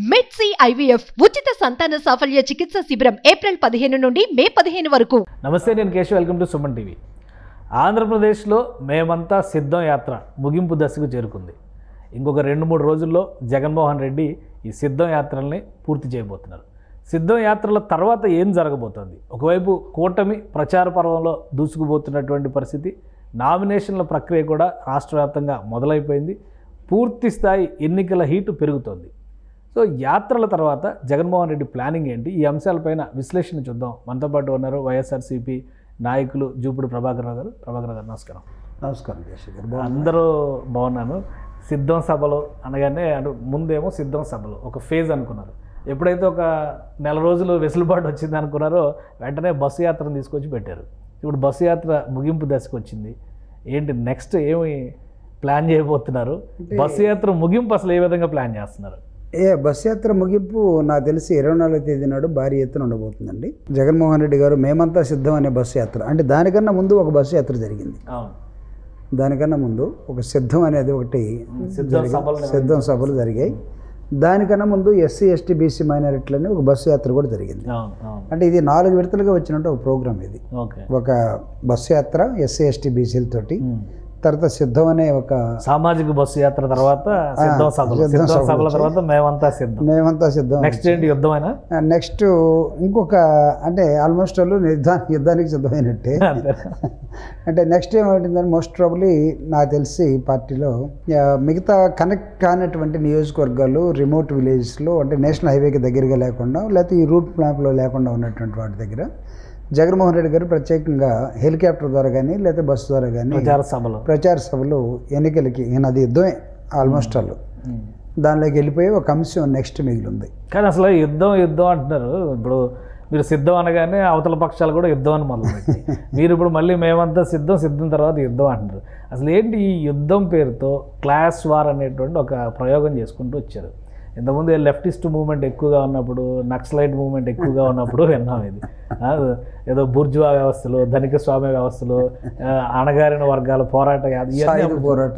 మెడ్సీ IVF ఉచిత సంతాన సాఫల్య చికిత్స శిబిరం ఏప్రిల్ 15 నుండి మే 15 వరకు. నమస్తే, నేను Keshav. Welcome to Suman TV. ఆంధ్రప్రదేశ్లో మేమంతా సిద్ధం యాత్ర ముగింపు దశకు చేరుకుంది. ఇంకొక 2-3 రోజుల్లో జగన్మోహన్ రెడ్డి ఈ సిద్ధం యాత్రల్ని పూర్తి చేయబోతున్నారు. సిద్ధం యాత్రల తర్వాత ఏం జరగబోతోంది? ఒకవైపు కూటమి ప్రచార పర్వంలో దూసుకుపోతున్నటువంటి పరిస్థితి, నామినేషన్ల ప్రక్రియ కూడా రాష్ట్ర వ్యాప్తంగా మొదలైపోయింది. పూర్తి స్థాయి ఎన్నికల హీటు పెరుగుతోంది. సో యాత్రల తర్వాత జగన్మోహన్ రెడ్డి ప్లానింగ్ ఏంటి? ఈ అంశాలపైన విశ్లేషణ చూద్దాం. మనతో పాటు ఉన్నారు వైఎస్ఆర్సీపీ నాయకులు జూపుడు ప్రభాకర్ రావు గారు. ప్రభాకర్ గారు నమస్కారం. నమస్కారం కేశవ్ గారు. అందరూ బాగున్నాను. సిద్ధం సభలు అనగానే ముందేమో సిద్ధం సభలు ఒక ఫేజ్ అనుకున్నారు. ఎప్పుడైతే ఒక నెల రోజులు వెసులుబాటు వచ్చింది అనుకున్నారో వెంటనే బస్సు యాత్రను తీసుకొచ్చి పెట్టారు. ఇప్పుడు బస్సు యాత్ర ముగింపు దశకు వచ్చింది. ఏంటి నెక్స్ట్ ఏమి ప్లాన్ చేయబోతున్నారు? బస్సు యాత్ర ముగింపు అసలు ఏ విధంగా ప్లాన్ చేస్తున్నారు? బస్ యాత్ర ముగింపు నాకు తెలిసి 24వ తేదీ నాడు భారీ ఎత్తున ఉండబోతుందండి. జగన్మోహన్ రెడ్డి గారు మేమంతా సిద్ధం అనే బస్సు యాత్ర, అంటే దానికన్నా ముందు ఒక బస్సు యాత్ర జరిగింది. దానికన్నా ముందు ఒక సిద్ధం అనేది ఒకటి సిద్ధం సభలు జరిగాయి. దానికన్నా ముందు ఎస్సీ ఎస్టీ బీసీ మైనారిటీలని ఒక బస్సు యాత్ర కూడా జరిగింది. అంటే ఇది 4 విడతలుగా వచ్చినట్టు ఒక ప్రోగ్రామ్. ఇది ఒక బస్సు యాత్ర ఎస్సీ ఎస్టీ బీసీలతోటి, తర్వాత సిద్ధం అనే ఒక సామాజిక బస్సు యాత్ర, తర్వాత సభల తర్వాత మేమంతా సిద్ధం. నెక్స్ట్ ఏంటి? యుద్ధమైనా నెక్స్ట్ ఇంకొక, అంటే ఆల్మోస్ట్ వాళ్ళు యుద్ధానికి సిద్ధమైనట్టే. అంటే నెక్స్ట్ ఏమైందంటే మోస్ట్ ప్రాబబ్లీ నాకు తెలిసి పార్టీలో మిగతా కనెక్ట్ కానటువంటి నియోజకవర్గాలు, రిమోట్ విలేజెస్లో, అంటే నేషనల్ హైవేకి దగ్గరగా లేకుండా, లేకపోతే ఈ రూట్ మ్యాప్లో లేకుండా ఉన్నటువంటి వాటి దగ్గర జగన్మోహన్ రెడ్డి గారు ప్రత్యేకంగా హెలికాప్టర్ ద్వారా కానీ లేకపోతే బస్సు ద్వారా కానీ ప్రచార సభలు ఎన్నికలకి, అది యుద్ధమే ఆల్మోస్ట్ వాళ్ళు దానిలోకి వెళ్ళిపోయి ఒక అంశం నెక్స్ట్ మిగిలింది. కానీ అసలు యుద్ధం అంటున్నారు. ఇప్పుడు మీరు సిద్ధం అనగానే అవతల పక్షాలు కూడా యుద్ధం అని మొదలుపెట్టి మీరు ఇప్పుడు మళ్ళీ మేమంతా సిద్ధం తర్వాత యుద్ధం అంటున్నారు. అసలు ఏంటి ఈ యుద్ధం పేరుతో క్లాస్ వార్ అనేటువంటి ఒక ప్రయోగం చేసుకుంటూ వచ్చారు. ఇంతకుముందు లెఫ్టిస్ట్ మూవ్మెంట్ ఎక్కువగా ఉన్నప్పుడు, నక్సలైట్ మూవ్మెంట్ ఎక్కువగా ఉన్నప్పుడు విన్నాం. ఇది ఏదో బూర్జువా వ్యవస్థలు, ధనిక స్వామ్య వ్యవస్థలు, అణగారిన వర్గాల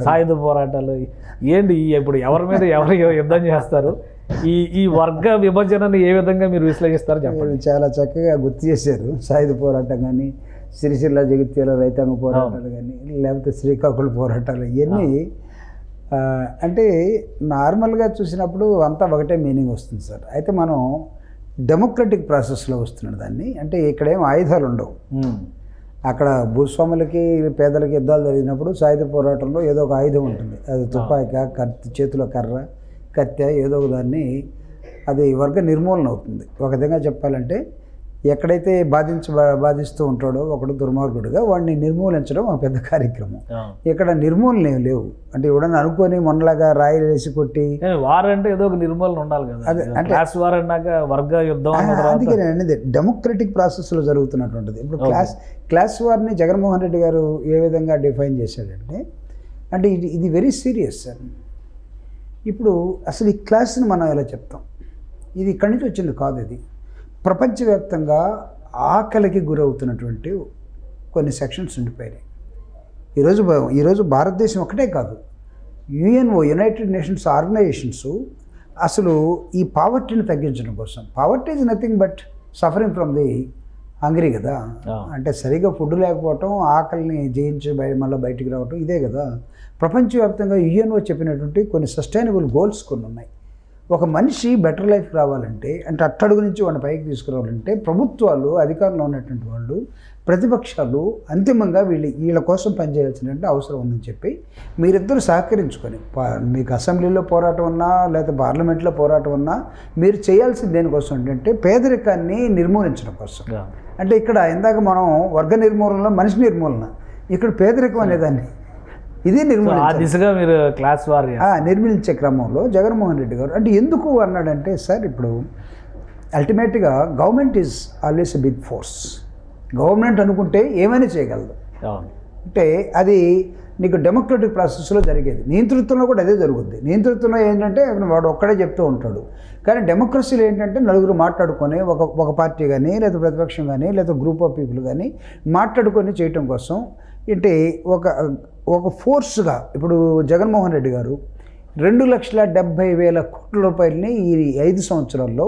సాయుధ పోరాటాలు ఏంటి? ఇప్పుడు ఎవరి మీద ఎవరు యుద్ధం చేస్తారు? ఈ వర్గ విభజనని ఏ విధంగా మీరు విశ్లేషిస్తారు చెప్పండి. చాలా చక్కగా గుర్తు చేశారు. సాయుధ పోరాటం కానీ, సిరిసిల్ల జగిత్యాల రైతాంగ పోరాటాలు కానీ, లేకపోతే శ్రీకాకుళం పోరాటాలు, ఇవన్నీ అంటే నార్మల్గా చూసినప్పుడు అంతా ఒకటే మీనింగ్ వస్తుంది సార్. అయితే మనం డెమోక్రటిక్ ప్రాసెస్లో వస్తున్నాడు దాన్ని. అంటే ఇక్కడేం ఆయుధాలు ఉండవు. అక్కడ భూస్వాములకి పేదలకి యుద్ధాలు జరిగినప్పుడు సాయుధ పోరాటంలో ఏదో ఒక ఆయుధం ఉంటుంది. అది తుపాకీ, చేతిలో కర్ర, కత్తె, ఏదో ఒక దాన్ని, అది వర్గ నిర్మూలన అవుతుంది. ఒక విధంగా చెప్పాలంటే ఎక్కడైతే బాధిస్తూ ఉంటాడో ఒకడు దుర్మార్గుడుగా, వాడిని నిర్మూలించడం ఒక పెద్ద కార్యక్రమం. ఇక్కడ నిర్మూలన ఏం లేవు. అంటే ఎవడన్నా అనుకొని మొన్నలాగా రాయిలు వేసి కొట్టి వార్ అంటే ఏదో ఒక నిర్మూలన ఉండాలి కదా. అదే అంటే వార్ అన్నాక వర్గ యుద్ధం. అందుకే అనేది డెమోక్రటిక్ ప్రాసెస్లో జరుగుతున్నటువంటిది. ఇప్పుడు క్లాస్ వార్ని జగన్మోహన్ రెడ్డి గారు ఏ విధంగా డిఫైన్ చేశాడంటే, అంటే ఇది వెరీ సీరియస్ సార్. ఇప్పుడు అసలు ఈ క్లాస్ని మనం ఎలా చెప్తాం? ఇది ఇక్కడి నుంచి వచ్చింది కాదు. ఇది ప్రపంచవ్యాప్తంగా ఆకలికి గురవుతున్నటువంటి కొన్ని సెక్షన్స్ ఉండిపోయినాయి. ఈరోజు భారతదేశం ఒకటే కాదు, యుఎన్ఓ, యునైటెడ్ నేషన్స్ ఆర్గనైజేషన్స్ అసలు ఈ పావర్టీని తగ్గించడం కోసం, poverty is nothing but suffering from the hungry కదా. అంటే సరిగా ఫుడ్ లేకపోవటం, ఆకలిని జయించి మళ్ళీ బయటికి రావటం, ఇదే కదా. ప్రపంచవ్యాప్తంగా యుఎన్ఓ చెప్పినటువంటి కొన్ని సస్టైనబుల్ గోల్స్ కొన్ని ఉన్నాయి. ఒక మనిషి బెటర్ లైఫ్ రావాలంటే, అంటే అట్టడుగు నుంచి వాడిని పైకి తీసుకురావాలంటే ప్రభుత్వాలు, అధికారంలో ఉన్నటువంటి వాళ్ళు, ప్రతిపక్షాలు అంతిమంగా వీళ్ళ కోసం పనిచేయాల్సినటువంటి అవసరం ఉందని చెప్పి మీరిద్దరూ సహకరించుకొని, మీకు అసెంబ్లీలో పోరాటం ఉన్నా లేకపోతే పార్లమెంట్లో పోరాటం ఉన్నా, మీరు చేయాల్సింది దేనికోసం అంటే పేదరికాన్ని నిర్మూలించడం కోసం. అంటే ఇక్కడ ఇందాక మనం వర్గ నిర్మూలనలో మనిషి నిర్మూలన, ఇక్కడ పేదరికం అనేదాన్ని ఇది దిశగా మీరు క్లాస్ వార్ నిర్మించే క్రమంలో జగన్మోహన్ రెడ్డి గారు అంటే ఎందుకు అన్నాడంటే, సార్ ఇప్పుడు అల్టిమేట్గా government is always a big force. Government అనుకుంటే ఏమైనా చేయగలదు. అంటే అది నీకు డెమోక్రటిక్ ప్రాసెస్లో జరిగేది. నియంతృత్వంలో కూడా అదే జరుగుద్ది. నియంతృత్వంలో ఏంటంటే వాడు ఒక్కడే చెప్తూ ఉంటాడు. కానీ డెమోక్రసీలో ఏంటంటే నలుగురు మాట్లాడుకొని, ఒక పార్టీ కానీ లేదా ప్రతిపక్షం కానీ లేదా గ్రూప్ ఆఫ్ పీపుల్ కానీ మాట్లాడుకొని చేయటం కోసం, అంటే ఒక ఫోర్స్గా ఇప్పుడు జగన్మోహన్ రెడ్డి గారు 2,70,000 కోట్ల రూపాయలని ఈ 5 సంవత్సరాల్లో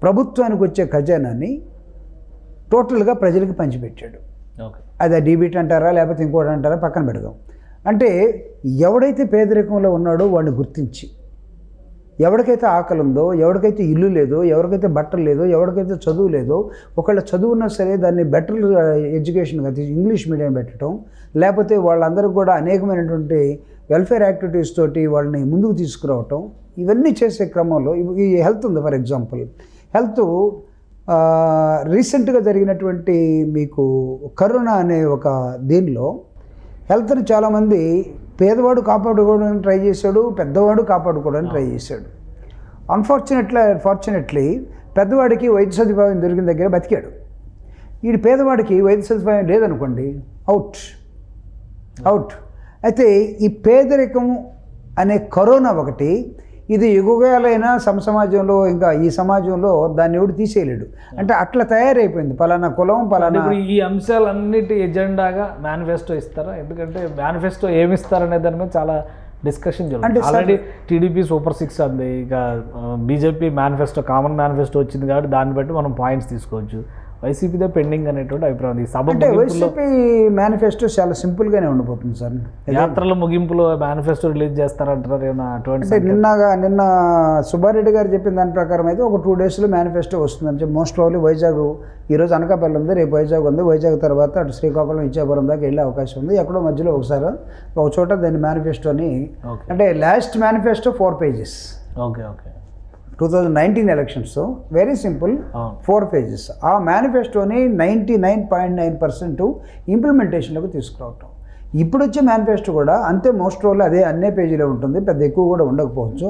ప్రభుత్వానికి వచ్చే ఖజానాని టోటల్గా ప్రజలకు పంచిపెట్టాడు. ఓకే. అది డీబీటీ అంటారా లేకపోతే ఇంకోటి అంటారా పక్కన పెడదాం. అంటే ఎవడైతే పేదరికంలో ఉన్నాడో వాడిని గుర్తించి, ఎవరికైతే ఆకలి ఉందో, ఎవరికైతే ఇల్లు లేదో, ఎవరికైతే బట్టలు లేదో, ఎవరికైతే చదువు లేదో, ఒకళ్ళ చదువు ఉన్నా సరే దాన్ని బెటర్ ఎడ్యుకేషన్గా తీసి ఇంగ్లీష్ మీడియం పెట్టడం, లేకపోతే వాళ్ళందరూ కూడా అనేకమైనటువంటి వెల్ఫేర్ యాక్టివిటీస్ తోటి వాళ్ళని ముందుకు తీసుకురావటం, ఇవన్నీ చేసే క్రమంలో ఈ హెల్త్ ఉంది. ఫర్ ఎగ్జాంపుల్ హెల్త్ రీసెంట్గా జరిగినటువంటి మీకు కరోనా అనే ఒక దీనిలో హెల్త్ని చాలామంది పేదవాడు కాపాడుకోవడానికి ట్రై చేశాడు, పెద్దవాడు కాపాడుకోవడానికి ట్రై చేశాడు. అన్ఫార్చునేట్లీ పెద్దవాడికి వైద్య సదుపాయం దొరికిన దగ్గర బతికాడు. ఈ పేదవాడికి వైద్య సదుపాయం లేదనుకోండి, అవుట్. అయితే ఈ పేదరికం అనే కరోనా ఒకటి, ఇది యుగాలైన సమాజంలో ఇంకా ఈ సమాజంలో దాన్ని ఎవడు తీసేయలేడు. అంటే అట్లా తయారైపోయింది పలానా కులం పలానా. ఇప్పుడు ఈ అంశాలన్నిటి ఎజెండాగా మేనిఫెస్టో ఇస్తారా? ఎందుకంటే మేనిఫెస్టో ఏమి ఇస్తారనే దాని మీద చాలా డిస్కషన్ జరుగుతుంది. ఆల్రెడీ టీడీపీ సూపర్ 6 అంది, ఇక బీజేపీ మేనిఫెస్టో కామన్ మేనిఫెస్టో వచ్చింది కాబట్టి దాన్ని బట్టి మనం పాయింట్స్ తీసుకోవచ్చు. వైసీపీదే పెండింగ్ అనేటువంటి అభిప్రాయం. ఈ సభ అంటే వైసీపీ మేనిఫెస్టో చాలా సింపుల్గానే ఉండిపోతుంది సార్. యాత్రల ముగింపులో మేనిఫెస్టో రిలీజ్ చేస్తారంటారు ఏమన్నా అటువంటి? అంటే నిన్న సుబ్బారెడ్డి గారు చెప్పిన దాని ప్రకారం అయితే ఒక 2 డేస్లో మేనిఫెస్టో వస్తుందంటే మోస్ట్ ప్రాబ్లీ వైజాగ్, ఈరోజు అనకాపల్లి ఉంది, రేపు వైజాగ్ ఉంది, వైజాగ్ తర్వాత అటు శ్రీకాకుళం ఇచ్చాపురం దాకా వెళ్ళే అవకాశం ఉంది. ఎక్కడో మధ్యలో ఒకసారి ఒక చోట దాన్ని మేనిఫెస్టోని, అంటే last manifesto 4 pages. Okay. 2019 elections very simple 4 pages. ఆ మేనిఫెస్టోని 99.9% ఇంప్లిమెంటేషన్లోకి తీసుకురావటం. ఇప్పుడు వచ్చే మేనిఫెస్టో కూడా అంతే, మోస్ట్ రోల్ అదే అన్నే పేజీలో ఉంటుంది, పెద్ద ఎక్కువ కూడా ఉండకపోవచ్చు.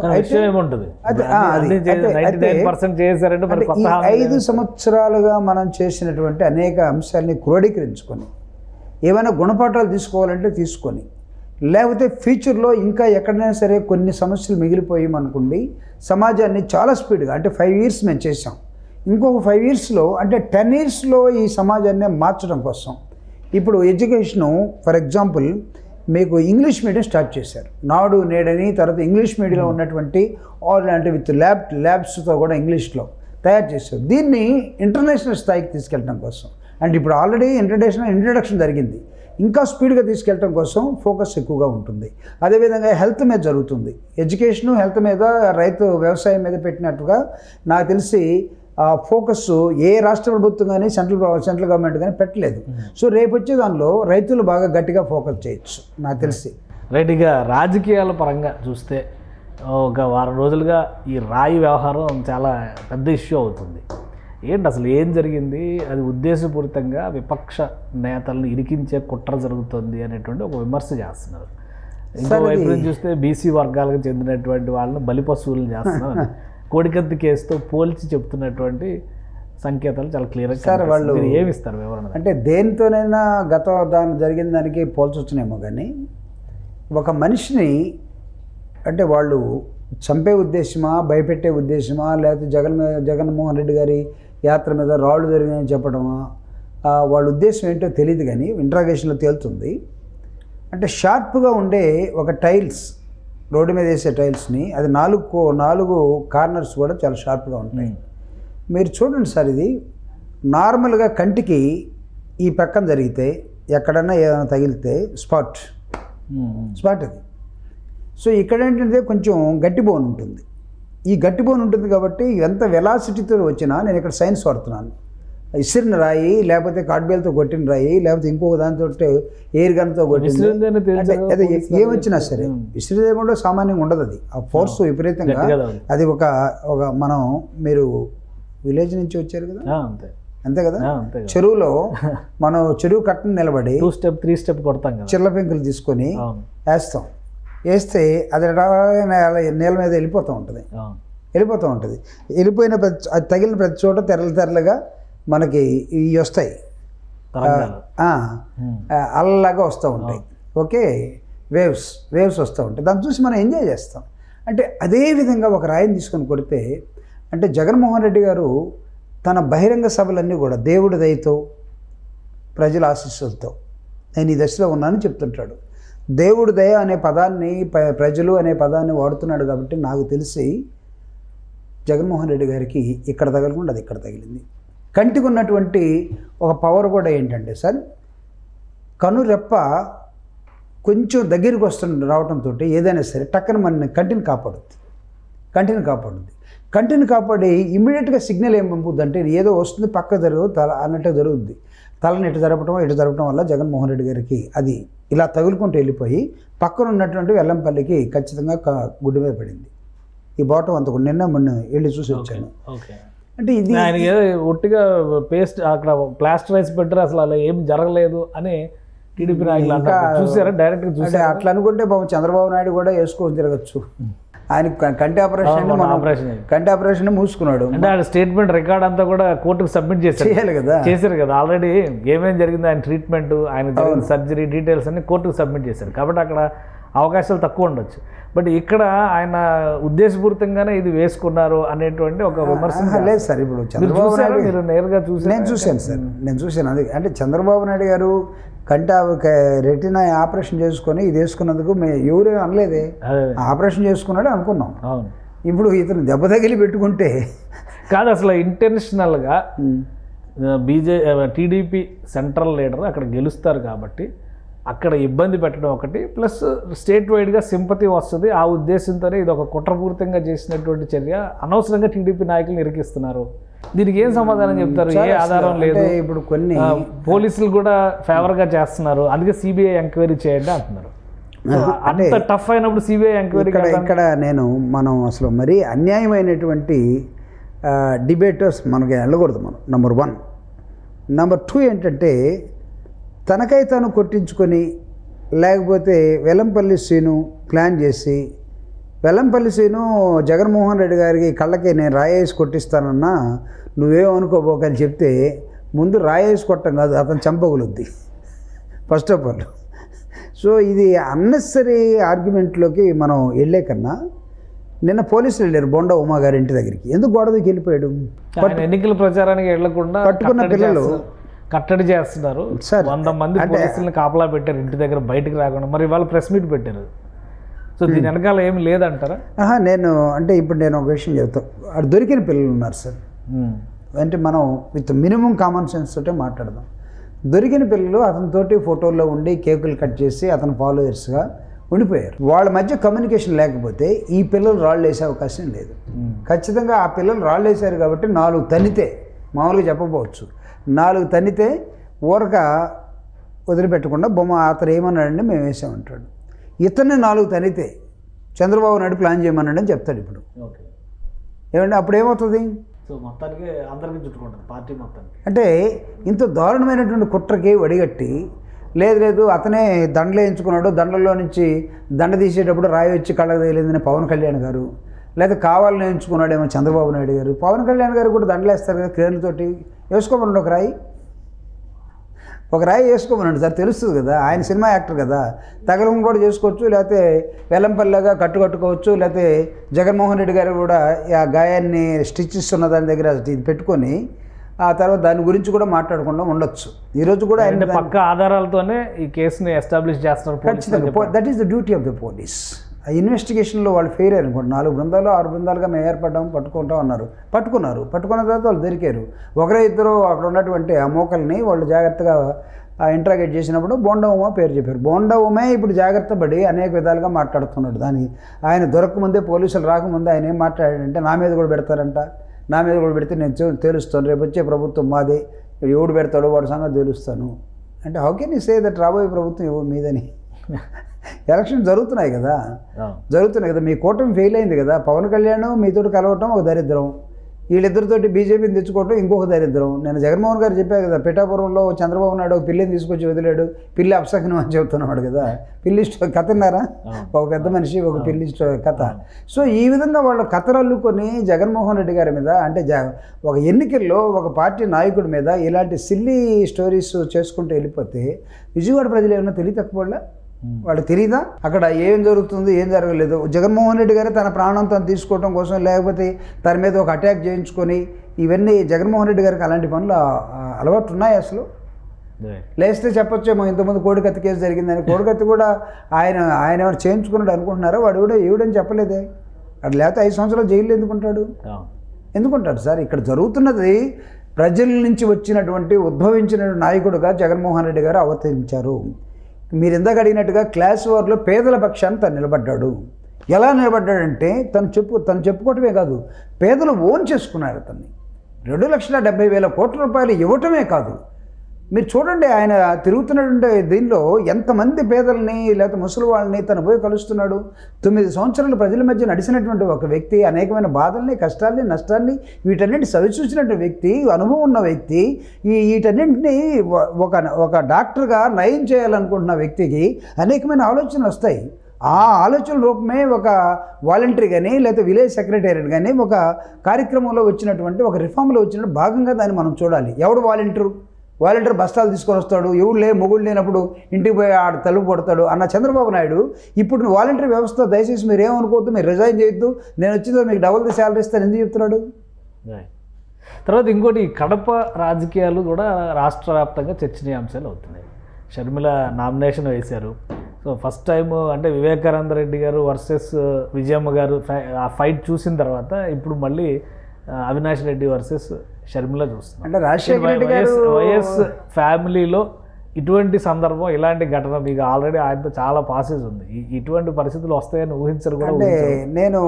ఈ 5 సంవత్సరాలుగా మనం చేసినటువంటి అనేక అంశాలని క్రోడీకరించుకొని ఏమైనా గుణపాఠాలు తీసుకోవాలంటే తీసుకొని, లేకపోతే ఫ్యూచర్లో ఇంకా ఎక్కడైనా సరే కొన్ని సమస్యలు మిగిలిపోయామనుకోండి, సమాజాన్ని చాలా స్పీడ్గా, అంటే 5 years మేము చేసాం, ఇంకొక 5 yearsలో అంటే 10 yearsలో ఈ సమాజాన్ని మార్చడం కోసం ఇప్పుడు ఎడ్యుకేషను ఫర్ ఎగ్జాంపుల్ మీకు ఇంగ్లీష్ మీడియం స్టార్ట్ చేశారు. నాడు నేడని, తర్వాత ఇంగ్లీష్ మీడియంలో ఉన్నటువంటి అంటే విత్ ల్యాబ్స్తో కూడా ఇంగ్లీష్లో తయారు చేశారు. దీన్ని ఇంటర్నేషనల్ స్థాయికి తీసుకెళ్ళడం కోసం, అంటే ఇప్పుడు ఆల్రెడీ ఇంట్రడక్షన్ జరిగింది, ఇంకా స్పీడ్గా తీసుకెళ్ళడం కోసం ఫోకస్ ఎక్కువగా ఉంటుంది. అదేవిధంగా హెల్త్ మీద జరుగుతుంది. ఎడ్యుకేషను హెల్త్ మీద, రైతు వ్యవసాయం మీద పెట్టినట్టుగా నాకు తెలిసి ఫోకస్ ఏ రాష్ట్ర ప్రభుత్వం కానీ సెంట్రల్ గవర్నమెంట్ కానీ పెట్టలేదు. సో రేపు వచ్చే దానిలో రైతులు బాగా గట్టిగా ఫోకస్ చేయొచ్చు నాకు తెలిసి. రైట్. ఇక రాజకీయాల పరంగా చూస్తే ఒక వారం రోజులుగా ఈ రాయి వ్యవహారం చాలా పెద్ద ఇష్యూ అవుతుంది. ఏంటి అసలు ఏం జరిగింది? అది ఉద్దేశపూరితంగా విపక్ష నేతలను ఇరికించే కుట్ర జరుగుతుంది అనేటువంటి ఒక విమర్శ చేస్తున్నారు. ఇంకో వైపు నుంచి చూస్తే బీసీ వర్గాలకు చెందినటువంటి వాళ్ళని బలిపశువులు చేస్తున్నారు. కోడికత్తి కేసుతో పోల్చి చెప్తున్నటువంటి సంకేతాలు చాలా క్లియర్గా. సార్ వాళ్ళు ఏమిస్తారు వివరణ? అంటే దేనితోనైనా జరిగిన దానికి పోల్చొచ్చునేమో, కానీ ఒక మనిషిని అంటే వాళ్ళు చంపే ఉద్దేశమా, భయపెట్టే ఉద్దేశమా, లేకపోతే జగన్మోహన్ రెడ్డి గారి యాత్ర మీద రాళ్ళు జరిగినాయని చెప్పడమా, వాళ్ళ ఉద్దేశం ఏంటో తెలియదు, కానీ ఇంట్రాగేషన్లో తేలుతుంది. అంటే షార్ప్గా ఉండే ఒక టైల్స్, రోడ్డు మీద వేసే టైల్స్ని, అది 4 కార్నర్స్ కూడా చాలా షార్ప్గా ఉంటాయి. మీరు చూడండి సార్, ఇది నార్మల్గా కంటికి ఈ పక్కన జరిగితే ఎక్కడన్నా ఏదైనా తగిలితే స్పాట్ అది. సో ఇక్కడ ఏంటంటే కొంచెం గట్టి బోన్ ఉంటుంది. ఈ గట్టి బోన్ ఉంటుంది కాబట్టి ఎంత వెలాసిటీతో వచ్చినా, నేను ఇక్కడ సైన్స్ వాడుతున్నాను, ఇసిరిన రాయి, లేకపోతే కార్డ్బేల్తో కొట్టిన రాయి, లేకపోతే ఇంకొక దానితో ఎయిర్ గన్తో కొట్టింది, అదే ఏమొచ్చినా సరే విసిరిదే కూడా సామాన్యంగా ఉండదు. అది ఆ ఫోర్స్ విపరీతంగా, అది ఒక మనం మీరు విలేజ్ నుంచి వచ్చారు కదా, అంతే కదా, చెరువులో మనం చెరువు కట్టను నిలబడి 2 step 3 step కొడతాం కదా, చిల్ల పెంకులు తీసుకొని వేస్తే అది నేల మీద వెళ్ళిపోతూ ఉంటుంది. వెళ్ళిపోయిన అది తగిలిన ప్రతి చోట తెరలుగా మనకి ఇవి వస్తాయి, అల్లలాగా వస్తూ ఉంటాయి. ఓకే, వేవ్స్ వస్తూ ఉంటాయి. దాన్ని చూసి మనం ఎంజాయ్ చేస్తాం. అంటే అదేవిధంగా ఒక రాయిని తీసుకొని కొడితే, అంటే జగన్మోహన్ రెడ్డి గారు తన బహిరంగ సభలన్నీ కూడా దేవుడి దయతో, ప్రజల ఆశీస్సులతో నేను ఈ దశలో ఉన్నానని చెప్తుంటాడు. దేవుడు దయ అనే పదాన్ని ప్రజలు అనే పదాన్ని వాడుతున్నాడు కాబట్టి నాకు తెలిసి జగన్మోహన్ రెడ్డి గారికి ఇక్కడ తగలకుండా అది ఇక్కడ తగిలింది. కంటికి ఉన్నటువంటి ఒక పవర్ కూడా ఏంటంటే సార్, కనురెప్ప కొంచెం దగ్గరికి రావడంతో ఏదైనా సరే టక్కన మన కంటిని కాపాడుద్ది. కంటిని కాపాడి ఇమ్మీడియట్గా సిగ్నల్ ఏం పంపుద్ది అంటే ఏదో వస్తుంది పక్క జరుగు తల అన్నట్టు జరుగుద్ది. తలని ఇటు జరపడం వల్ల జగన్మోహన్ రెడ్డి గారికి అది ఇలా తగులుకుంటూ వెళ్ళిపోయి పక్కన ఉన్నటువంటి వెల్లంపల్లికి ఖచ్చితంగా గుడ్డు మీద పడింది. ఈ బాటం అంతకు మొన్న వెళ్ళి చూసి వచ్చాను. అంటే ఇది ఆయన ఒట్టిగా పేస్ట్ అక్కడ ప్లాస్టర్ వేసి పెట్టారు, అసలు అలా ఏం జరగలేదు అని టీడీపీ నాయకులు చూసారా? డైరెక్ట్గా చూసారా? అట్లా అనుకుంటే బాబు చంద్రబాబు నాయుడు కూడా వేసుకొని తిరగచ్చు. ఆయన కంటి ఆపరేషన్ మూసుకున్నాడు. అంటే ఆయన స్టేట్మెంట్ రికార్డ్ అంతా కూడా కోర్టుకు సబ్మిట్ చేశారు కదా. ఆల్రెడీ ఏమేమి జరిగింది, ఆయన ట్రీట్మెంట్, ఆయన సర్జరీ డీటెయిల్స్ అన్ని కోర్టుకు సబ్మిట్ చేశారు. కాబట్టి అక్కడ అవకాశాలు తక్కువ ఉండొచ్చు. బట్ ఇక్కడ ఆయన ఉద్దేశపూరితంగానే ఇది వేసుకున్నారు అనేటువంటి ఒక విమర్శ లేదు సార్. ఇప్పుడు చంద్రబాబు నాయుడు మీరు నేరుగా నేను చూశాను. అది అంటే చంద్రబాబు నాయుడు గారు రెటీనా ఆపరేషన్ చేసుకొని ఇది వేసుకున్నందుకు ఎవరేం అనలేదే, ఆపరేషన్ చేసుకున్నాడు అనుకున్నాం. ఇప్పుడు ఇతను దెబ్బ తగిలి పెట్టుకుంటే కాదు, అసలు ఇంటెన్షనల్గా టీడీపీ సెంట్రల్ లీడర్ అక్కడ గెలుస్తారు కాబట్టి అక్కడ ఇబ్బంది పెట్టడం ఒకటి, ప్లస్ స్టేట్ వైడ్గా సింపతి వస్తుంది. ఆ ఉద్దేశంతోనే ఇది ఒక కుట్రపూరితంగా చేసినటువంటి చర్య. అనవసరంగా టీడీపీ నాయకులను ఇరికిస్తున్నారు. దీనికి ఏం సమాధానం చెప్తారు? ఏ ఆధారం లేదు. ఇప్పుడు కొన్ని పోలీసులు కూడా ఫేవర్గా చేస్తున్నారు, అందుకే సిబిఐ ఎంక్వైరీ చేయండి అంటున్నారు. అంత టఫ్ అయినప్పుడు సిబిఐ ఎంక్వైరీ ఇక్కడ మనం అసలు మరీ అన్యాయమైనటువంటి డిబేటర్స్ మనకి వెళ్ళకూడదు. మనం నెంబర్ 1. నెంబర్ 2 ఏంటంటే తనకై తాను కొట్టించుకొని, లేకపోతే వెల్లంపల్లి శ్రీను ప్లాన్ చేసి, వెల్లంపల్లి శ్రీను జగన్మోహన్ రెడ్డి గారికి కళ్ళకి నేను రాయేసి కొట్టిస్తానన్నా నువ్వేమనుకోబోకని చెప్తే ముందు రాయేసి కొట్టం కాదు, అతను చంపగలుద్ది ఫస్ట్ ఆఫ్ ఆల్. సో ఇది అన్నెసరీ ఆర్గ్యుమెంట్లోకి మనం వెళ్ళే కన్నా నిన్న పోలీసులు వెళ్ళారు బొండా ఉమా గారి ఇంటి దగ్గరికి. ఎందుకు గొడవకి వెళ్ళిపోయాడు? ఎన్నికల ప్రచారానికి వెళ్ళకుండా పట్టుకున్న పిల్లలు కట్టడి చేస్తున్నారు. 100 మంది పోలీసులను కాపలా పెట్టారు ఇంటి దగ్గర, బయటకు రాకుండా. మరి వాళ్ళు ప్రెస్ మీట్ పెట్టారు. సో దీని వెనకాల ఏమి లేదంటారా? ఇప్పుడు నేను ఒక విషయం చెప్తాను. అక్కడ దొరికిన పిల్లలు ఉన్నారు సార్. అంటే మనం విత్ మినిమం కామన్ సెన్స్ తోటే మాట్లాడదాం. దొరికిన పిల్లలు అతనితోటి ఫోటోల్లో ఉండి కేకులు కట్ చేసి అతని ఫాలోయర్స్గా ఉండిపోయారు. వాళ్ళ మధ్య కమ్యూనికేషన్ లేకపోతే ఈ పిల్లలు రాళ్ళు వేసే అవకాశం లేదు. ఖచ్చితంగా ఆ పిల్లలు రాళ్ళు వేసారు కాబట్టి 4 తన్నితే, మామూలుగా చెప్పకపోవచ్చు, 4 తన్నితే ఊరక వదిలిపెట్టకుండా బొమ్మ అతను ఏమన్నాడంటే మేము వేసామంటాడు. ఇతన్ని 4 తన్నితే చంద్రబాబు నాయుడు ప్లాన్ చేయమన్నాడని చెప్తాడు. ఇప్పుడు ఏమంటే అప్పుడు ఏమవుతుంది? మొత్తానికి అందరికీ చుట్టుకుంటుంది పార్టీ మొత్తానికి. అంటే ఇంత దారుణమైనటువంటి కుట్రకి వడిగట్టి లేదు అతనే దండలు వేయించుకున్నాడు, దండల్లో నుంచి దండ తీసేటప్పుడు రాయి వచ్చి కళ్ళకు తగిలిందని పవన్ కళ్యాణ్ గారు, లేదా కావాలని వేయించుకున్నాడేమో చంద్రబాబు నాయుడు గారు. పవన్ కళ్యాణ్ గారు కూడా దండలు వేస్తారు కదా క్రేన్లతోటి. వేసుకోమనండి ఒక రాయి వేసుకోమనండి సార్, తెలుస్తుంది కదా. ఆయన సినిమా యాక్టర్ కదా, తగలం కూడా చేసుకోవచ్చు, లేకపోతే వెల్లంపల్లిగా కట్టుకోవచ్చు, లేకపోతే జగన్మోహన్ రెడ్డి గారు కూడా ఆ గాయాన్ని స్టిచ్చెస్ ఉన్న దాని దగ్గర ఇది పెట్టుకొని ఆ తర్వాత దాని గురించి కూడా మాట్లాడకుండా ఉండొచ్చు. ఈరోజు కూడా ఆయన పక్క ఆధారాలతోనే ఈ కేసుని ఎస్టాబ్లిష్ చేస్తున్నారు. ఖచ్చితంగా that is the duty of the police. ఆ ఇన్వెస్టిగేషన్లో వాళ్ళు ఫెయిల్ అయ్యారు అనుకోండి. 4 బృందాలు 6 బృందాలుగా మేము ఏర్పడ్డాము, పట్టుకుంటాం అన్నారు. పట్టుకున్న తర్వాత వాళ్ళు దొరికారు. 1-2 అక్కడ ఉన్నటువంటి ఆ మోకల్ని వాళ్ళు జాగ్రత్తగా ఇంట్రాగేట్ చేసినప్పుడు బోండా ఉమా పేరు చెప్పారు. బోండా ఉమే ఇప్పుడు జాగ్రత్త పడి అనేక విధాలుగా మాట్లాడుతున్నాడు. దానికి ఆయన దొరకముందే, పోలీసులు రాకముందే ఆయన ఏం మాట్లాడాడంటే నా మీద కూడా పెడతారంట, నా మీద కూడా పెడితే నేను తేలుస్తాను, రేపు వచ్చే ప్రభుత్వం మాదే, ఎవడు పెడతాడో వాడి సంగతి తెలుస్తాను అంటే how can you say that రాబోయే ప్రభుత్వం ఎవరు మీదని? ఎలక్షన్ జరుగుతున్నాయి కదా. మీ కూటమి ఫెయిల్ అయింది కదా. పవన్ కళ్యాణ్ మీతో కలవటం ఒక దరిద్రం, వీళ్ళిద్దరితోటి బీజేపీని తెచ్చుకోవటం ఇంకొక దరిద్రం. నేను జగన్మోహన్ గారు చెప్పాను కదా, పిఠాపురంలో చంద్రబాబు నాయుడు ఒక పిల్లిని తీసుకొచ్చి వదిలాడు, పిల్లి అప్సహనం అని చెప్తున్నాడు కదా. పిల్లి కథ విన్నారా? ఒక పెద్ద మనిషి ఒక పిల్లి కథ. సో ఈ విధంగా వాళ్ళు కథలు అల్లుకొని జగన్మోహన్ రెడ్డి గారి మీద, అంటే ఒక ఎన్నికల్లో ఒక పార్టీ నాయకుడి మీద ఇలాంటి సిల్లీ స్టోరీస్ చేసుకుంటూ వెళ్ళిపోతే విజయవాడ ప్రజలు ఏమన్నా తెలివి తక్కువ వాళ్ళకి తెలియదా అక్కడ ఏం జరుగుతుంది, ఏం జరగలేదు? జగన్మోహన్ రెడ్డి గారే తన ప్రాణంతో తీసుకోవడం కోసం, లేకపోతే తన మీద ఒక అటాక్ చేయించుకొని, ఇవన్నీ జగన్మోహన్ రెడ్డి గారికి అలాంటి పనులు అలవాటు ఉన్నాయి అసలు? లేస్తే చెప్పొచ్చేమో ఇంతకుముందు కోడికత్తి కేసు జరిగిందని. కోడికత్తి కూడా ఆయన ఎవరు చేయించుకున్నాడు అనుకుంటున్నారా? వాడు కూడా ఏవిడని చెప్పలేదే. అటు లేకపోతే 5 సంవత్సరాలు జైల్లో ఎందుకుంటాడు సార్? ఇక్కడ జరుగుతున్నది ప్రజల నుంచి వచ్చినటువంటి ఉద్భవించిన నాయకుడుగా జగన్మోహన్ రెడ్డి గారు అవతరించారు. మీరు ఇందాక అడిగినట్టుగా క్లాస్ వార్లో పేదల పక్షాన్ని తను నిలబడ్డాడు. ఎలా నిలబడ్డాడంటే తను చెప్పుకోవటమే కాదు, పేదలు ఓన్ చేసుకున్నారు అతన్ని. 2,70,000 కోట్ల రూపాయలు ఇవ్వటమే కాదు, మీరు చూడండి ఆయన తిరుగుతున్నటువంటి దీనిలో ఎంతమంది పేదల్ని లేకపోతే ముసలి వాళ్ళని తను పోయి కలుస్తున్నాడు. 9 సంవత్సరాలు ప్రజల మధ్య నడిచినటువంటి ఒక వ్యక్తి, అనేకమైన బాధల్ని, కష్టాల్ని, నష్టాన్ని వీటన్నింటి సవిచూసినటువంటి వ్యక్తి, అనుభవం ఉన్న వ్యక్తి, వీటన్నింటినీ ఒక డాక్టర్గా నయం చేయాలనుకుంటున్న వ్యక్తికి అనేకమైన ఆలోచనలు వస్తాయి. ఆ ఆలోచనల రూపమే ఒక వాలంటరీ కానీ లేకపోతే విలేజ్ సెక్రటేరియట్ కానీ ఒక కార్యక్రమంలో వచ్చినటువంటి ఒక రిఫార్మ్లో వచ్చినట్టు భాగంగా దాన్ని మనం చూడాలి. ఎవడు వాలంటీర్ బస్తాలు తీసుకొని వస్తాడు, మొగుడు లేనప్పుడు ఇంటికి పోయి ఆడ తలుపు కొడతాడు అన్న చంద్రబాబు నాయుడు ఇప్పుడు వాలంటీర్ వ్యవస్థ దయచేసి మీరు ఏమనుకోవద్దు, మీరు రిజైన్ చేయొద్దు, నేను వచ్చిందో మీకు డబుల్ ది శాలరీ ఇస్తాను ఎందుకు చెప్తున్నాడు? తర్వాత ఇంకోటి, కడప రాజకీయాలు కూడా రాష్ట్ర వ్యాప్తంగా చర్చనీయాంశాలు అవుతున్నాయి. షర్మిల నామినేషన్ వేశారు. సో ఫస్ట్ టైం అంటే వివేకానంద రెడ్డి గారు వర్సెస్ విజయమ్మ గారు ఆ ఫైట్ చూసిన తర్వాత ఇప్పుడు మళ్ళీ అవినాష్ రెడ్డి వర్సెస్ షర్మిల చూస్తున్నాం. అంటే రాజశేఖర రెడ్డి గారు వైఎస్ ఫ్యామిలీలో ఇటువంటి సందర్భం, ఇలాంటి ఘటన మీకు ఆల్రెడీ ఆయనతో చాలా పాసెస్ ఉంది. ఇటువంటి పరిస్థితులు వస్తాయని ఊహించరు కూడా. అంటే నేను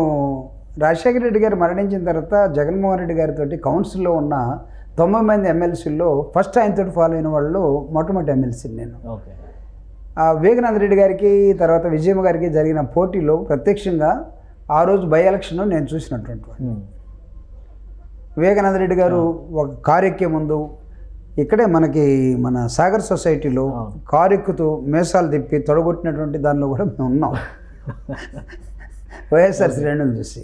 రాజశేఖర రెడ్డి గారు మరణించిన తర్వాత జగన్మోహన్ రెడ్డి గారితో కౌన్సిల్లో ఉన్న 90 మంది ఎమ్మెల్సీల్లో ఫస్ట్ ఆయనతో ఫాలో అయిన వాళ్ళు మొట్టమొదటి ఎమ్మెల్సీని నేను. ఓకే. వివేకానంద రెడ్డి గారికి తర్వాత విజయమ్మ గారికి జరిగిన పోటీలో ప్రత్యక్షంగా ఆ రోజు బై ఎలక్షన్ నేను చూసినటువంటి వాడు. వివేకానంద రెడ్డి గారు ఒక కారు ఎక్కే ముందు ఇక్కడే మన సాగర్ సొసైటీలో కారు ఎక్కుతూ మేసాలు తిప్పి తొడగొట్టినటువంటి దానిలో కూడా మేము ఉన్నాం వైఎస్ఆర్ శ్రేణులు చూసి.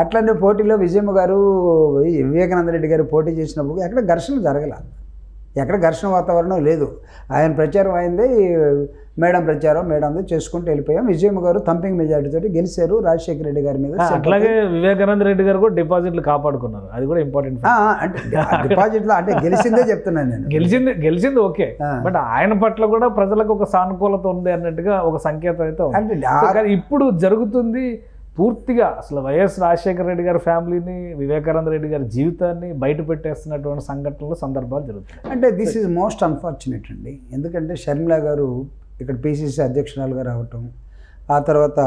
అట్లాంటి పోటీలో విజయమ్మ గారు వివేకానంద రెడ్డి గారు పోటీ చేసినప్పుడు ఎక్కడ ఘర్షణ జరగల, ఎక్కడ ఘర్షణ వాతావరణం లేదు. ఆయన ప్రచారం అయింది, మేడం ప్రచారం మేడం చేసుకుంటూ వెళ్ళిపోయాం. విజయమ్మ గారు థంపింగ్ మెజారిటీతో గెలిచారు రాజశేఖర రెడ్డి గారి మీద. అట్లాగే వివేకానంద రెడ్డి గారు కూడా డిపాజిట్లు కాపాడుకున్నారు, అది కూడా ఇంపార్టెంట్. అంటే డిపాజిట్లో అంటే గెలిచిందే చెప్తున్నాను నేను. గెలిచింది ఓకే, బట్ ఆయన పట్ల కూడా ప్రజలకు ఒక సానుకూలత ఉంది అన్నట్టుగా ఒక సంకేతం అయితే ఉంది. ఇప్పుడు జరుగుతుంది పూర్తిగా అసలు వైఎస్ రాజశేఖర రెడ్డి గారి ఫ్యామిలీని, వివేకానంద రెడ్డి గారి జీవితాన్ని బయట పెట్టేస్తున్నటువంటి సంఘటనలు, సందర్భాలు జరుగుతాయి. అంటే దిస్ ఈజ్ మోస్ట్ అన్ఫార్చునేట్ అండి. ఎందుకంటే షర్మిల గారు ఇక్కడ పిసిసి అధ్యక్షురాలుగా రావటం, ఆ తర్వాత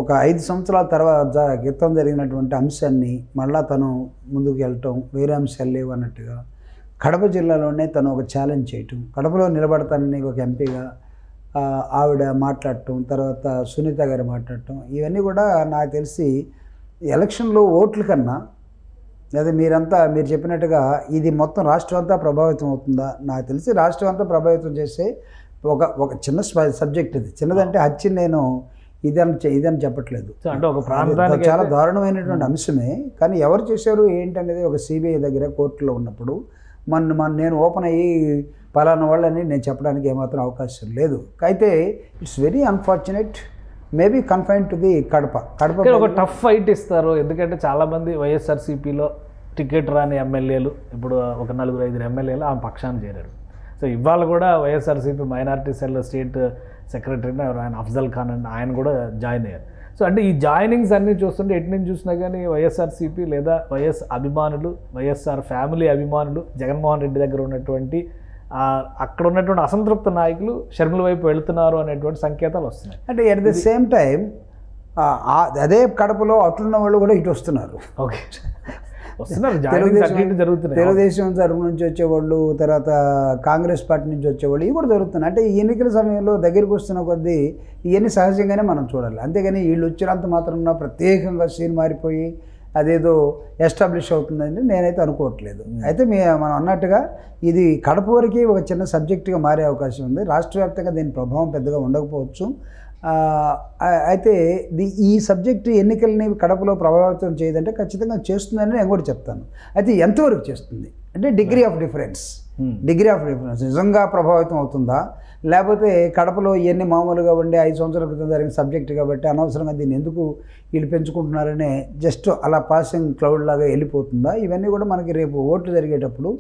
ఒక 5 సంవత్సరాల తర్వాత క్రితం జరిగినటువంటి అంశాన్ని మళ్ళా తను ముందుకు వెళ్ళటం, వేరే అంశాలు లేవు అన్నట్టుగా కడప జిల్లాలోనే తను ఒక ఛాలెంజ్ చేయటం, కడపలో నిలబడతానని ఒక ఎంపీగా ఆవిడ మాట్లాడటం, తర్వాత సునీత గారు మాట్లాడటం, ఇవన్నీ కూడా నాకు తెలిసి ఎలక్షన్లో ఓట్ల కన్నా లేదా మీరు చెప్పినట్టుగా ఇది మొత్తం రాష్ట్రం అంతా ప్రభావితం అవుతుందా? నాకు తెలిసి రాష్ట్రం అంతా ప్రభావితం చేసే ఒక చిన్న సబ్జెక్ట్ ఇది. చిన్నదంటే హత్య నేను ఇదని చెప్పట్లేదు, అంటే ఒక ప్రాంతానికి చాలా దారుణమైనటువంటి అంశమే. కానీ ఎవరు చేశారు ఏంటనేది ఒక సిబిఐ దగ్గర కోర్టులో ఉన్నప్పుడు నేను ఓపెన్ అయ్యి పలానా వాళ్ళని నేను చెప్పడానికి ఏమాత్రం అవకాశం లేదు. అయితే it's very unfortunate, maybe confine to the Kadapa ఒక టఫ్ ఫైట్ ఇస్తారు. ఎందుకంటే చాలామంది వైఎస్ఆర్సీపీలో టికెట్ రాని ఎమ్మెల్యేలు ఇప్పుడు ఒక 4-5 ఎమ్మెల్యేలు ఆ పక్షాన్ని చేరారు. సో ఇవాళ కూడా వైఎస్ఆర్సీపీ మైనారిటీ సెల్ స్టేట్ సెక్రటరీని ఆయన అఫ్జల్ ఖాన్ అండ్ ఆయన కూడా జాయిన్ అయ్యారు. సో అంటే ఈ జాయినింగ్స్ అన్నీ చూస్తుంటే ఎటు నుంచి చూసినా కానీ వైఎస్ఆర్సీపీ లేదా వైఎస్ అభిమానులు, వైఎస్ఆర్ ఫ్యామిలీ అభిమానులు, జగన్మోహన్ రెడ్డి దగ్గర ఉన్నటువంటి అక్కడ ఉన్నటువంటి అసంతృప్త నాయకులు షర్మిల వైపు వెళుతున్నారు అనేటువంటి సంకేతాలు వస్తున్నాయి. అంటే ఎట్ ది సేమ్ టైం అదే కడపలో అట్లున్న వాళ్ళు కూడా ఇటు వస్తున్నారు. ఓకే, వస్తున్నారు. తెలుగుదేశం తరఫు నుంచి వచ్చేవాళ్ళు, తర్వాత కాంగ్రెస్ పార్టీ నుంచి వచ్చేవాళ్ళు, ఇవి కూడా జరుగుతున్నాయి. అంటే ఈ ఎన్నికల సమయంలో దగ్గరికి వస్తున్న కొద్దీ ఇవన్నీ సహజంగానే మనం చూడాలి. అంతేగాని వీళ్ళు వచ్చినంత మాత్రం ప్రత్యేకంగా సీన్ మారిపోయి అదేదో ఎస్టాబ్లిష్ అవుతుందని నేనైతే అనుకోవట్లేదు. అయితే మనం అన్నట్టుగా ఇది కడప వరకు ఒక చిన్న సబ్జెక్టుగా మారే అవకాశం ఉంది. రాష్ట్ర వ్యాప్తంగా దీని ప్రభావం పెద్దగా ఉండకపోవచ్చు. అయితే ఈ సబ్జెక్టు ఎన్నికల్ని కడపలో ప్రభావితం చేయదంటే ఖచ్చితంగా చేస్తుందని నేను కూడా చెప్తాను. అయితే ఎంతవరకు చేస్తుంది అంటే డిగ్రీ ఆఫ్ డిఫరెన్స్ నిజంగా ప్రభావితం అవుతుందా, లేకపోతే కడపలో ఇవన్నీ మామూలుగా ఉండే 5 సంవత్సరాల క్రితం జరిగిన సబ్జెక్టు కాబట్టి అనవసరంగా దీన్ని ఎందుకు వీళ్ళు పెంచుకుంటున్నారనే జస్ట్ అలా పాసింగ్ క్లౌడ్ లాగా వెళ్ళిపోతుందా? ఇవన్నీ కూడా మనకి రేపు ఓట్లు జరిగేటప్పుడు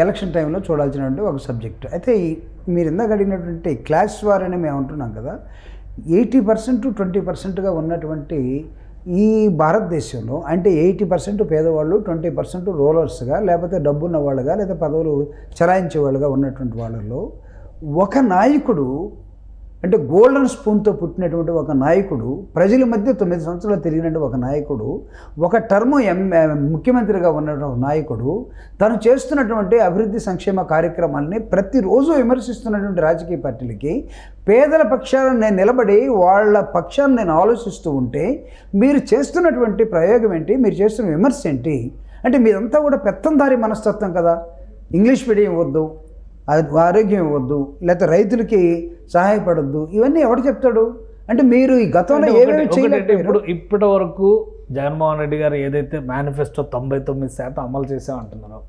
ఎలక్షన్ టైంలో చూడాల్సినటువంటి ఒక సబ్జెక్ట్. అయితే మీరు ఇందాక అడిగినటువంటి క్లాస్ వార్ అని మేము అంటున్నాం కదా, 80% 20%గా ఉన్నటువంటి ఈ భారతదేశంలో అంటే 80% పేదవాళ్ళు, 20% రూరల్స్గా, లేకపోతే డబ్బున్న వాళ్ళుగా, లేదా పదవులు చలాయించే వాళ్ళుగా ఉన్నటువంటి వాళ్ళలో ఒక నాయకుడు అంటే గోల్డెన్ స్పూన్తో పుట్టినటువంటి ఒక నాయకుడు, ప్రజల మధ్య 9 సంవత్సరాలు తిరిగినటువంటి ఒక నాయకుడు, ఒక టర్మ్ ముఖ్యమంత్రిగా ఉన్నటువంటి నాయకుడు, తను చేస్తున్నటువంటి అభివృద్ధి సంక్షేమ కార్యక్రమాలని ప్రతిరోజు విమర్శిస్తున్నటువంటి రాజకీయ పార్టీలకి పేదల పక్షాలను నేను నిలబడి వాళ్ళ పక్షాన్ని నేను ఆలోచిస్తూ ఉంటే మీరు చేస్తున్నటువంటి ప్రయోగం ఏంటి, మీరు చేస్తున్న విమర్శ ఏంటి అంటే మీరంతా కూడా పెత్తందారి మనస్తత్వం కదా. ఇంగ్లీష్ మీడియం ఇవ్వద్దు, ఆరోగ్యం ఇవ్వద్దు, లేకపోతే రైతులకి సహాయపడద్దు, ఇవన్నీ ఎవడు చెప్తాడు అంటే మీరు ఈ గతంలో ఏమేమి చేయలేదు. ఇప్పటి వరకు జగన్మోహన్ రెడ్డి గారు ఏదైతే మేనిఫెస్టో 99% అమలు చేసామంటున్నారో,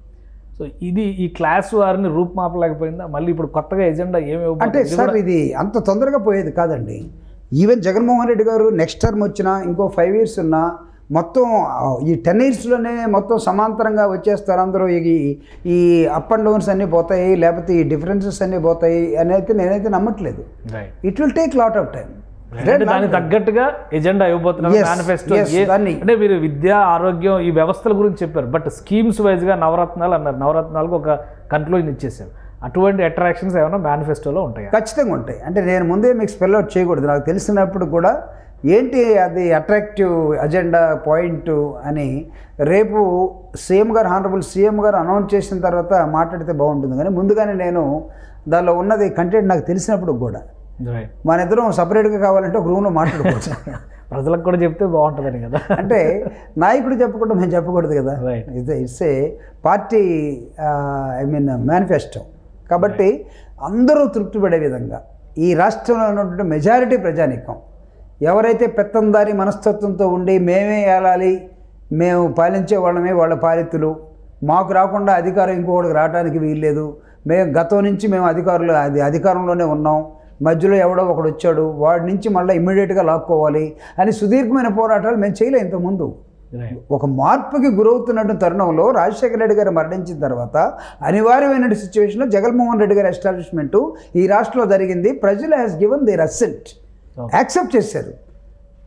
సో ఇది ఈ క్లాస్ వారిని రూపుమాపలేకపోయిందా? మళ్ళీ ఇప్పుడు కొత్తగా ఎజెండా ఏమి అంటే సార్ ఇది అంత తొందరగా పోయేది కాదండి. ఈవెన్ జగన్మోహన్ రెడ్డి గారు నెక్స్ట్ టర్మ్ వచ్చినా, ఇంకో 5 years ఉన్నా, మొత్తం ఈ 10 yearsలోనే మొత్తం సమాంతరంగా వచ్చేస్తారు అందరూ. ఈ అప్ అండ్ డౌన్స్ అన్నీ పోతాయి, లేకపోతే ఈ డిఫరెన్సెస్ అన్నీ పోతాయి అని అయితే నేనైతే నమ్మట్లేదు. It will take lot of time. దానికి తగ్గట్టుగా ఎజెండా ఇవ్వబోతున్నారు మేనిఫెస్టో. అంటే మీరు విద్య, ఆరోగ్యం ఈ వ్యవస్థల గురించి చెప్పారు, బట్ స్కీమ్స్ వైజ్గా నవరత్నాలు అన్నారు, నవరత్నాలకు ఒక కన్క్లూజన్ ఇచ్చేసారు. అటువంటి అట్రాక్షన్స్ ఏమైనా మేనిఫెస్టోలో ఉంటాయి? ఖచ్చితంగా ఉంటాయి. అంటే నేను ముందే మీకు స్పెల్ అవుట్ చేయకూడదు, నాకు తెలిసినప్పుడు కూడా ఏంటి అది అట్రాక్టివ్ అజెండా పాయింట్ అని రేపు హానరబుల్ సీఎం గారు అనౌన్స్ చేసిన తర్వాత మాట్లాడితే బాగుంటుంది. కానీ ముందుగానే నేను దానిలో ఉన్నది కంటెంట్ నాకు తెలిసినప్పుడు కూడా మన ఇద్దరం సపరేట్గా కావాలంటే ఒక రూమ్లో మాట్లాడుకోవచ్చు. ప్రజలకు కూడా చెప్తే బాగుంటుందని కదా. అంటే నాయకుడు చెప్పకుండా మేము చెప్పకూడదు కదా. It's a party manifesto. కాబట్టి అందరూ తృప్తి పడే విధంగా ఈ రాష్ట్రంలో ఉన్నటువంటి మెజారిటీ ప్రజానీకం ఎవరైతే పెత్తందారి మనస్తత్వంతో ఉండి మేమే ఏలాలి, మేము పాలించే వాళ్ళమే, వాళ్ళ పాలితులు, మాకు రాకుండా అధికారం ఇంకొకటికి రావడానికి వీల్లేదు, మేము గతం నుంచి మేము అధికారంలోనే ఉన్నాం, మధ్యలో ఎవడో ఒకడు వచ్చాడు వాడి నుంచి మళ్ళీ ఇమ్మీడియట్గా లాక్కోవాలి అని సుదీర్ఘమైన పోరాటాలు మేము చేయలే ఇంతకుముందు. ఒక మార్పుకి గురవుతున్నటువంటి తరుణంలో రాజశేఖర రెడ్డి గారు మరణించిన తర్వాత అనివార్యమైన సిచ్యువేషన్లో జగన్మోహన్ రెడ్డి గారి ఎస్టాబ్లిష్మెంటు ఈ రాష్ట్రంలో జరిగింది. ప్రజలు has given their assent, accept చేశారు.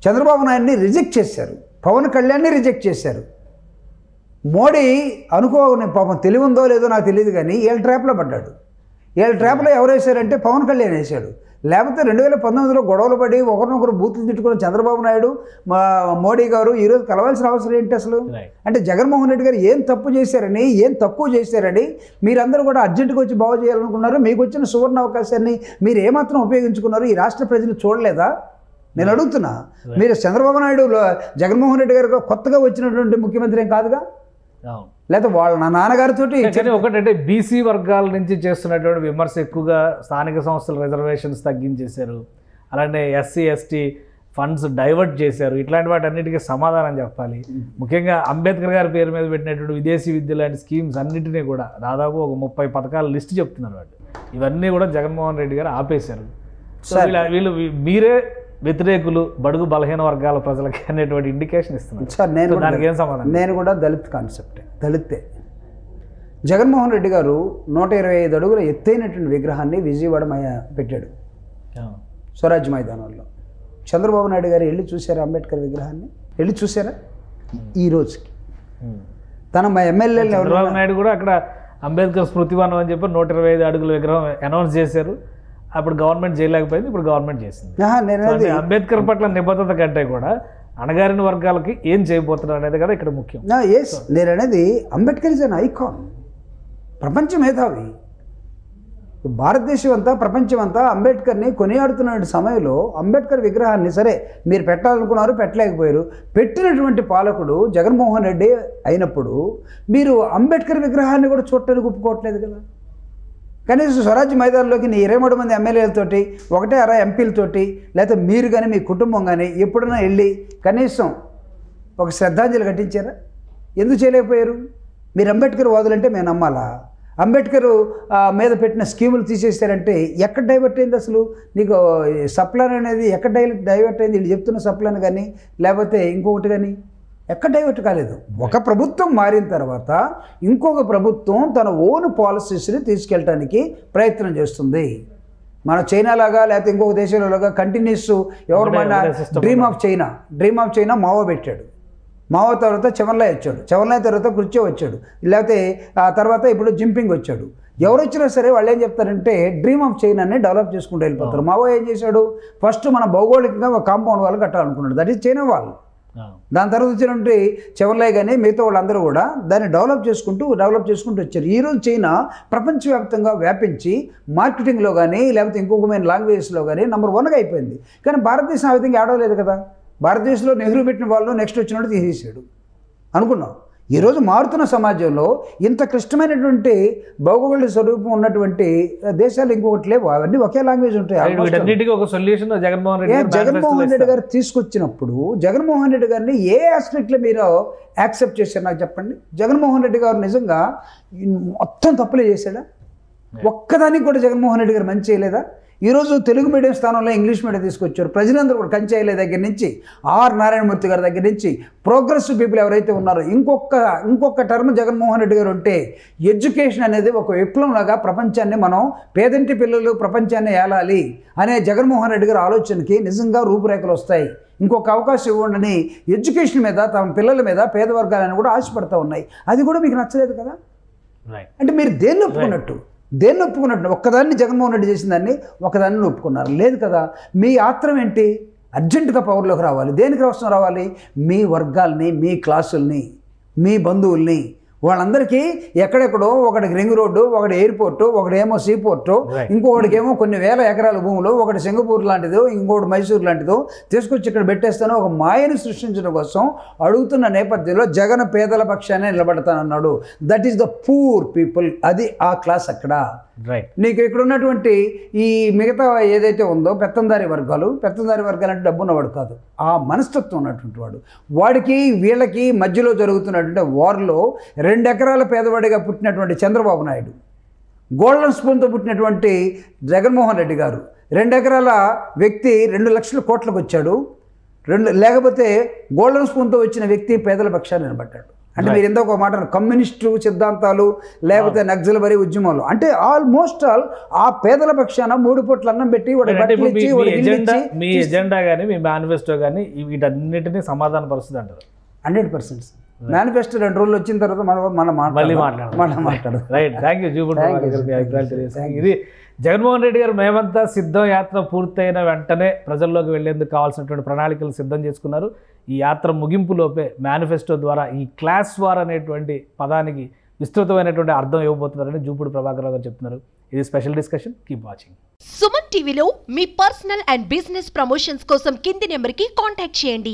చంద్రబాబు నాయుడిని రిజెక్ట్ చేశారు, పవన్ కళ్యాణ్ని రిజెక్ట్ చేశారు. మోడీ పాపం తెలివిందో లేదో నాకు తెలియదు కానీ ఏళ్ళ ట్రాప్లో పడ్డాడు. ఏళ్ళ ట్రాప్లో ఎవరు వేశారంటే పవన్ కళ్యాణ్ వేశాడు. లేకపోతే 2019లో గొడవలు పడి ఒకరినొకరు బూతులు తిట్టుకున్న చంద్రబాబు నాయుడు, మోడీ గారు ఈరోజు కలవాల్సిన అవసరం ఏంటి అసలు? అంటే జగన్మోహన్ రెడ్డి గారు ఏం తప్పు చేశారని, ఏం తక్కువ చేశారని మీరందరూ కూడా అర్జెంటుగా వచ్చి బాగు చేయాలనుకున్నారు. మీకు వచ్చిన సువర్ణ అవకాశాన్ని మీరు ఏమాత్రం ఉపయోగించుకున్నారు? ఈ రాష్ట్ర ప్రజలు చూడలేదా? నేను అడుగుతున్నా. మీరు చంద్రబాబు నాయుడు జగన్మోహన్ రెడ్డి గారు కొత్తగా వచ్చినటువంటి ముఖ్యమంత్రి ఏం కాదుగా, లేకపోతే వాళ్ళ నాన్నగారితో. ఒకటంటే బీసీ వర్గాల నుంచి చేస్తున్నటువంటి విమర్శ ఎక్కువగా స్థానిక సంస్థల రిజర్వేషన్స్ తగ్గించేశారు, అలానే ఎస్సీ ఎస్టీ ఫండ్స్ డైవర్ట్ చేశారు. ఇట్లాంటి వాటి అన్నిటికీ సమాధానం చెప్పాలి. ముఖ్యంగా అంబేద్కర్ గారి పేరు మీద పెట్టినటువంటి విదేశీ విద్య లాంటి స్కీమ్స్ అన్నింటినీ కూడా దాదాపు ఒక 30 పథకాల లిస్ట్ చెప్తున్నారు వాళ్ళు. ఇవన్నీ కూడా జగన్మోహన్ రెడ్డి గారు ఆపేశారు. సో వీళ్ళు మీరే వ్యతిరేకులు, బడుగు బలహీన వర్గాల ప్రజలకి అనేటువంటి ఇండికేషన్ ఇస్తున్నారు సార్. దానికి ఏం సమాధానం? నేను కూడా దళిత్ కాన్సెప్టే, దళితే. జగన్మోహన్ రెడ్డి గారు 125 అడుగుల ఎత్తైనటువంటి విగ్రహాన్ని విజయవాడ పెట్టాడు స్వరాజ్య మైదానంలో. చంద్రబాబు నాయుడు గారు వెళ్ళి చూశారా అంబేద్కర్ విగ్రహాన్ని? వెళ్ళి చూసారా? ఈ రోజుకి తన మా ఎమ్మెల్యేలు చంద్రబాబు నాయుడు కూడా అక్కడ అంబేద్కర్ స్మృతివనం అని చెప్పి 125 అడుగుల విగ్రహం అనౌన్స్ చేశారు. అప్పుడు గవర్నమెంట్ చేయలేకపోయింది, ఇప్పుడు గవర్నమెంట్ చేసింది. అంబేద్కర్ పట్ల నిబద్ధత కంటే కూడా అణగారిన వర్గాలకి ఏం చేయబోతున్నారు అనేది కదా ఇక్కడ ముఖ్యం. నేను అనేది అంబేద్కర్ ఇస్ అన్ ఐకాన్, ప్రపంచ మేధావి. భారతదేశం అంతా, ప్రపంచం అంతా అంబేద్కర్ని కొనియాడుతున్న సమయంలో అంబేద్కర్ విగ్రహాన్ని సరే మీరు పెట్టాలనుకున్నారు, పెట్టలేకపోయారు. పెట్టినటువంటి పాలకుడు జగన్మోహన్ రెడ్డి అయినప్పుడు మీరు అంబేద్కర్ విగ్రహాన్ని కూడా చూడటానికి ఒప్పుకోవట్లేదు కదా. కనీసం స్వరాజ్య మైదానంలోకి 23 మంది ఎమ్మెల్యేలతోటి, 1 ఎంపీలతోటి, లేకపోతే మీరు కానీ మీ కుటుంబం కానీ ఎప్పుడైనా వెళ్ళి కనీసం ఒక శ్రద్ధాంజలి ఘటించారా? ఎందుకు చేయలేకపోయారు? మీరు అంబేద్కర్ వాదులంటే మేము నమ్మాలా? అంబేద్కర్ మీద పెట్టిన స్కీములు తీసేస్తారంటే ఎక్కడ డైవర్ట్ అయింది అసలు? నీకు సప్లాన్ అనేది ఎక్కడ డైవర్ట్ అయింది? వీళ్ళు చెప్తున్న సప్లాన్ కానీ లేకపోతే ఇంకొకటి కానీ ఎక్కడ డైవర్ట్ కాలేదు. ఒక ప్రభుత్వం మారిన తర్వాత ఇంకొక ప్రభుత్వం తన ఓన్ పాలసీస్ని తీసుకెళ్ళటానికి ప్రయత్నం చేస్తుంది. మన చైనా లాగా లేకపోతే ఇంకొక దేశంలోగా కంటిన్యూస్ ఎవరు మన డ్రీమ్ ఆఫ్ చైనా మావో పెట్టాడు. మావో తర్వాత చవన్లాయ్ వచ్చాడు, చవన్లాయ్ తర్వాత క్రుచ్యో వచ్చాడు, లేకపోతే ఆ తర్వాత ఇప్పుడు జింపింగ్ వచ్చాడు. ఎవరు వచ్చినా సరే వాళ్ళు ఏం చెప్తారంటే డ్రీమ్ ఆఫ్ చైనాని డెవలప్ చేసుకుంటూ వెళ్ళిపోతారు. మావో ఏం చేశాడు, ఫస్ట్ మన భౌగోళికంగా ఒక కాంపౌండ్ వాళ్ళు కట్టాలనుకున్నాడు, దట్ ఈస్ చైనా వాళ్ళు. దాని తర్వాత వచ్చినటువంటి చవన్లాయ్ కానీ మిగతా వాళ్ళందరూ కూడా దాన్ని డెవలప్ చేసుకుంటూ వచ్చారు. ఈరోజు చైనా ప్రపంచవ్యాప్తంగా వ్యాపించి మార్కెటింగ్లో కానీ లేకపోతే ఇంకొక లాంగ్వేజెస్లో కానీ నెంబర్ 1గా అయిపోయింది. కానీ భారతదేశం ఆ విధంగా ఆడలేదు కదా. భారతదేశంలో నెహ్రూ పెట్టిన వాళ్ళు నెక్స్ట్ వచ్చినట్టు తీసేసాడు అనుకున్నాం. ఈరోజు మారుతున్న సమాజంలో ఇంత క్లిష్టమైనటువంటి భౌగోళిక స్వరూపం ఉన్నటువంటి దేశాలు ఇంకొకటి లేవు. అవన్నీ ఒకే లాంగ్వేజ్ ఉంటాయి. జగన్మోహన్ రెడ్డి గారు తీసుకొచ్చినప్పుడు జగన్మోహన్ రెడ్డి గారిని ఏ ఆస్పెక్ట్లో మీరు యాక్సెప్ట్ చేశారు నాకు చెప్పండి. జగన్మోహన్ రెడ్డి గారు నిజంగా మొత్తం తప్పులే చేశాడా? ఒక్కదానికి కూడా జగన్మోహన్ రెడ్డి గారు మంచి చేయలేదా? ఈరోజు తెలుగు మీడియం స్థానంలో ఇంగ్లీష్ మీడియం తీసుకొచ్చారు. ప్రజలందరూ కూడా కంచాయిల దగ్గర నుంచి ఆర్ నారాయణమూర్తి గారి దగ్గర నుంచి ప్రోగ్రెసివ్ పీపుల్ ఎవరైతే ఉన్నారో ఇంకొక టర్మ్ జగన్మోహన్ రెడ్డి గారు ఉంటే ఎడ్యుకేషన్ అనేది ఒక విప్లవంలాగా ప్రపంచాన్ని మనం పేదంటి పిల్లలు ప్రపంచాన్ని ఏలాలి అనే జగన్మోహన్ రెడ్డి గారి ఆలోచనకి నిజంగా రూపురేఖలు వస్తాయి. ఇంకొక అవకాశం ఇవ్వండి ఎడ్యుకేషన్ మీద తమ పిల్లల మీద పేద వర్గాలను కూడా ఆశపడుతూ ఉన్నాయి. అది కూడా మీకు నచ్చలేదు కదా. అంటే మీరు దేన్ని ఒప్పుకున్నట్టు ఒక్కదాన్ని జగన్మోహన్ రెడ్డి చేసిన దాన్ని ఒకదాన్ని ఒప్పుకున్నారు లేదు కదా. మీ ఆత్రం ఏంటి? అర్జెంటుగా పవర్లోకి రావాలి. దేనికి అవసరం రావాలి? మీ వర్గాల్ని, మీ క్లాసుల్ని, మీ బంధువుల్ని వాళ్ళందరికీ ఎక్కడెక్కడో ఒకటికి రింగ్ రోడ్డు, ఒకటి ఎయిర్పోర్టు, ఒకటేమో సీపోర్టు, ఇంకొకటికేమో కొన్ని వేల ఎకరాల భూములు, ఒకటి సింగపూర్ లాంటిదో ఇంకొకటి మైసూర్ లాంటిదో తీసుకొచ్చి ఇక్కడ పెట్టేస్తాను ఒక మాయను సృష్టించడం కోసం అడుగుతున్న నేపథ్యంలో జగన్ పేదల పక్షానే నిలబడతానన్నాడు. That is the poor people. అది ఆ క్లాస్ అక్కడ. నీకు ఇక్కడ ఉన్నటువంటి ఈ మిగతా ఏదైతే ఉందో పెత్తందారి వర్గాలు అంటే డబ్బున్నవాడు కాదు, ఆ మనస్తత్వం ఉన్నటువంటి వాడు. వాడికి వీళ్ళకి మధ్యలో జరుగుతున్నటువంటి వార్లో 2 ఎకరాల పేదవాడిగా పుట్టినటువంటి చంద్రబాబు నాయుడు, గోల్డెన్ స్పూన్తో పుట్టినటువంటి జగన్మోహన్ రెడ్డి గారు, 2 ఎకరాల వ్యక్తి 2 లక్షల కోట్లకు వచ్చాడు. లేకపోతే గోల్డెన్ స్పూన్తో వచ్చిన వ్యక్తి పేదల పక్షాన్ని నిలబడ్డాడు. అంటే మీరు ఎంతో ఒక మాట కమ్యూనిస్టు సిద్ధాంతాలు లేకపోతే నక్సల్బరీ ఉద్యమాలు అంటే ఆల్మోస్ట్ ఆల్ ఆ పేదల పక్షాన 3 పూట్ల అన్నం పెట్టి మీ ఎజెండా కానీ మీ మేనిఫెస్టో కానీ వీటన్నిటిని సమాధాన పరుస్తుంది అంటారు. 100%. మేనిఫెస్టో 2 రోజులు వచ్చిన తర్వాత మనం మాట్లాడదాం. Right, thank you. ఇది జగన్మోహన్ రెడ్డి గారు మేమంతా సిద్ధం యాత్ర పూర్తయిన వెంటనే ప్రజల్లోకి వెళ్లేందుకు కావాల్సినటువంటి ప్రణాళికలు సిద్ధం చేసుకున్నారు. ఈ యాత్ర ముగింపులోపే మేనిఫెస్టో ద్వారా ఈ క్లాస్ వార్ అనేటువంటి పదానికి విస్తృతమైనటువంటి అర్థం ఇవ్వబోతున్నారని జూపూడి ప్రభాకర్ రావు గారు చెప్తున్నారు. ఇది special discussion. Keep watching. Suman టీవీలో మీ పర్సనల్ అండ్ బిజినెస్ ప్రమోషన్స్ కోసం కింది నెంబర్కి కాంటాక్ట్ చేయండి.